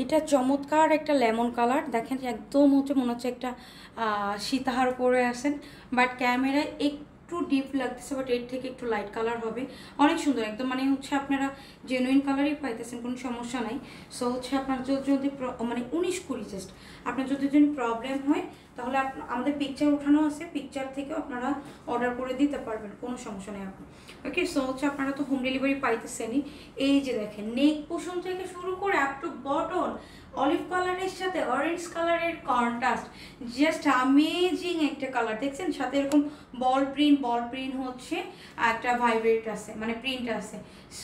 এটা চমৎকার একটা লেমন কালার, দেখেন একদম হচ্ছে মনে হচ্ছে একটা সীতাহার পরে আসেন, বাট ক্যামেরায় একটু ডিপ লাগতেছে, বাট এর থেকে একটু লাইট কালার হবে। অনেক সুন্দর একদম, মানে হচ্ছে আপনারা জেনুইন কালারই পাইতেছেন, কোনো সমস্যা নাই। সো হচ্ছে আপনার যদি মানে 19-20 জাস্ট আপনার যদি প্রবলেম হয় তাহলে আমাদের পিকচার উঠানো আছে, পিকচার থেকেও আপনারা অর্ডার করে দিতে পারবেন, কোনো সমস্যা নেই আপু। ওকে, সো হচ্ছে আপনারা তো হোম ডেলিভারি পাইতেছেনই। এই যে দেখেন নেক পোষণ থেকে শুরু করে আপ টু বটন, অলিভ কালারের সাথে অরেঞ্জ কালারের কন্ট্রাস্ট, জাস্ট আমেজিং একটা কালার দেখছেন। সাথে এরকম বল প্রিন্ট হচ্ছে একটা ভাইব্রেট আছে, মানে প্রিন্ট আছে।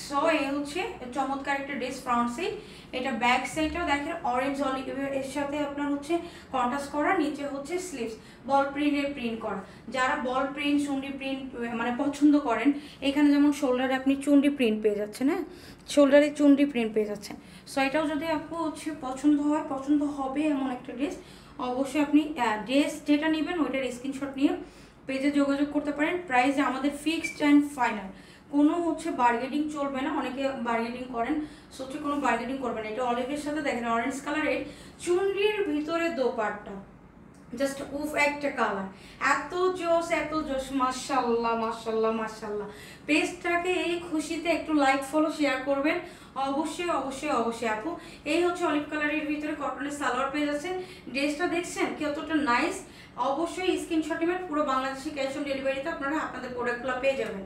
সো এই হচ্ছে চমৎকার একটা ড্রেস ফ্রন্ট সাইড। এটা ব্যাক সাইডটাও দেখেন অরেঞ্জ অলিভ এর সাথে আপনার হচ্ছে কন্ট্রাস্ট করা, নিচে হচ্ছে স্লিভস বল প্রিন্টের প্রিন্ট করা। যারা বল প্রিন্ট চুন্ডি প্রিন্ট মানে পছন্দ করেন, এখানে যেমন শোল্ডারে আপনি চুন্ডি প্রিন্ট পেয়ে যাচ্ছেন, হ্যাঁ শোল্ডারে চুন্ডি প্রিন্ট পেয়ে যাচ্ছেন। সো এটাও যদি আপু হচ্ছে পছন্দ হয়, পছন্দ হবে এমন একটা ড্রেস, অবশ্যই আপনি ড্রেস যেটা নেবেন ওইটার স্ক্রিনশট নিয়ে পেজে যোগাযোগ করতে পারেন। প্রাইস আমাদের ফিক্সড অ্যান্ড ফাইনাল, কোনো হচ্ছে বার্গেনিং চলবে না। অনেকে বার্গেনিং করেন, সো হচ্ছে কোনো বার্গেনিং করবে না। এটা অলিভের সাথে দেখেন অরেঞ্জ কালারের চুনরির ভিতরে দোপাট্টা, জাস্ট উফ একটা কালার, এত জোস, মাশাল্লাহ মাশাল্লাহ মাশাল্লাহ। পেজটাকে এই খুশিতে একটু লাইক ফলো শেয়ার করবেন অবশ্যই অবশ্যই অবশ্যই আপু। এই হচ্ছে অলিভ কালারের ভিতরে কটনের সালোয়ার পেজ আছে। ড্রেসটা দেখছেন কতটা নাইস, অবশ্যই স্ক্রিনশট নেবেন। পুরো বাংলাদেশি ক্যাশ অন ডেলিভারিতে আপনারা আপনাদের প্রোডাক্টগুলো পেয়ে যাবেন।